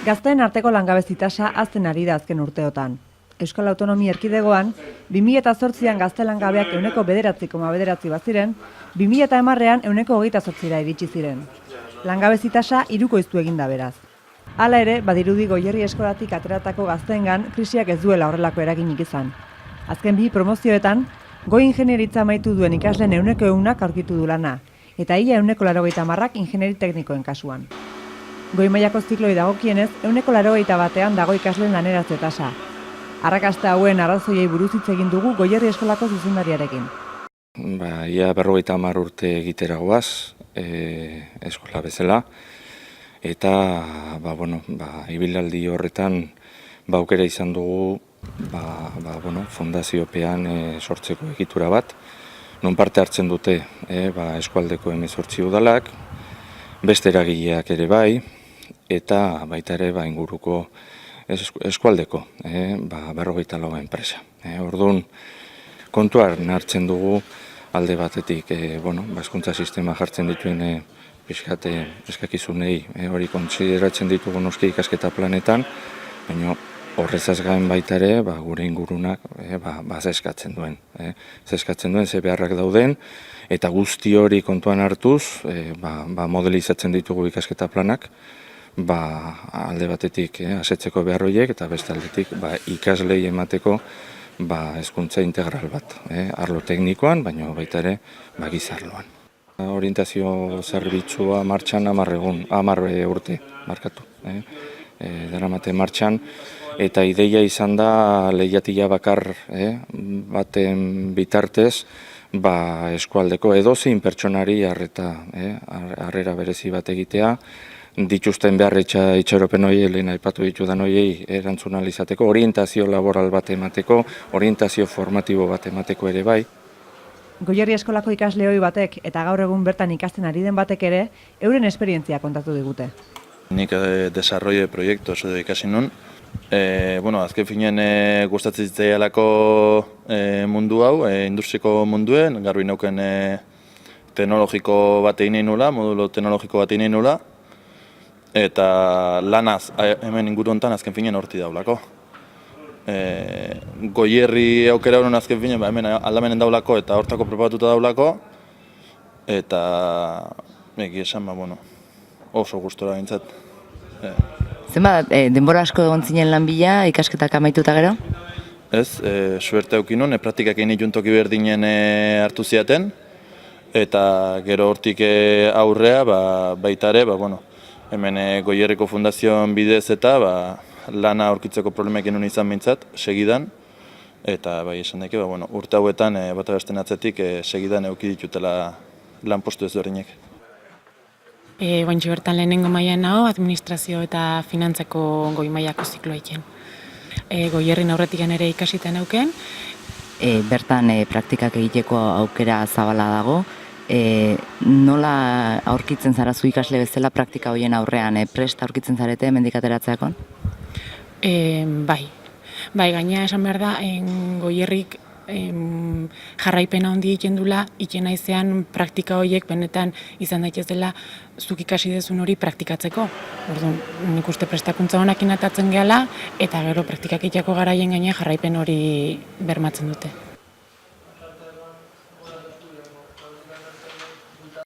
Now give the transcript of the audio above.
Gazteen arteko langabezi tasa hazten ari da azken urteotan. Euskal Autonomia Erkidegoan, 2008an gazte langabeak 9,9% baziren, 2010ean 28%ra iritsi ziren. Langabezi tasa hirukoiztu egin da beraz. Hala ere, badirudi Goierri eskolatik ateratako gazteengan krisiak ez duela horrelako eraginik izan. Azken bi promozioetan, goi ingenieritza amaitu duen ikasleen 100%ak aurkitu du lana, eta ia 180ak ingenieri teknikoen kasuan. Goi mailako zikloi dagokienez, 181ean dago ikasleen laneratze tasa. Arrakasta hauen arrazoiei buruz hitz egin dugu Goierri eskolako zuzendariarekin. Ia 50 urte egitera goaz, eskola bezala, eta ibilaldi horretan aukera izan dugu fundaziopean sortzeko egitura bat, non parte hartzen dute eskualdeko 18 udalak, beste eragileak ere bai, eta baita ere inguruko eskualdeko 54 enpresa. Orduan, kontuan hartzen dugu alde batetik hezkuntza sistema jartzen dituen pixkate eskakizunei hori kontsideratzen ditugu noski ikasketa planetan, baina horrezaz gain baita ere gure ingurunak zeskatzen duen. Zeskatzen duen ze beharrak dauden, eta guzti hori kontuan hartuz modelizatzen ditugu ikasketa planak, alde batetik asetzeko behar horiek, eta beste aldetik ikaslei emateko hezkuntza integral bat, arlo teknikoan, baina baita ere gizarloan. Orientazio zerbitzua martxan 10 urte markatu. Daramate martxan, eta ideia izan da lehiatila bakar baten bitartez eskualdeko edozein pertsonari harrera berezi bat egitea, dituzten behar itxaropen horiei, lehen aipatu ditudan horiei erantzun ahal izateko, orientazio laboral bat emateko, orientazio formatibo bat emateko ere bai. Goierri eskolako ikasle ohi batek eta gaur egun bertan ikasten ari den batek ere, euren esperientzia kontatu digute. Nik desarrollo proiektu oso ikasi nun. Azken finean gustatzen zitzaialako mundu hau, industriako munduen, garbi neuken teknologiko bat egin nahi nula, modulo teknologiko bat egin nahi nula, eta lanaz hemen inguru honetan azken finean horti daulako. Goierri aukera honen azken finean hemen aldamenen daulako eta hortako preparatuta daulako, eta egia esan oso gustora gintzat. Zenbat, denbora asko egon zinen lan bila, ikasketak amaituta gero? Ez, suerte eukin nun, praktikak egin juntoki berdinen hartu ziaten, eta gero hortik aurrea, baita ere, hemen Goierriko Fundazioan bidez eta lana aurkitzeko problemek genuen izan behintzat, segidan, eta esan daike, urte hauetan bat abesten atzetik segidan euki ditutela lanpostu ezberdinek. Guantxe bertan lehenengo mailan nago, administrazio eta finantzeko goi mailako zikloa iken. Goierrin aurretik ere ikasiten auken. Bertan praktikak egiteko aukera zabala dago. Nola aurkitzen zara zu ikasle bezala praktika horien aurrean? Prest aurkitzen zarete hemendik ateratzeakon? Bai, gaina esan behar da, Goierrik jarraipena handi egiten dula, iken naizean praktika horiek benetan izan daitez dela zuk ikasi dezun hori praktikatzeko. Orduan, nik uste prestakuntza honak inatatzen gehala, eta gero praktikak egiteko garaien gaina jarraipen hori bermatzen dute.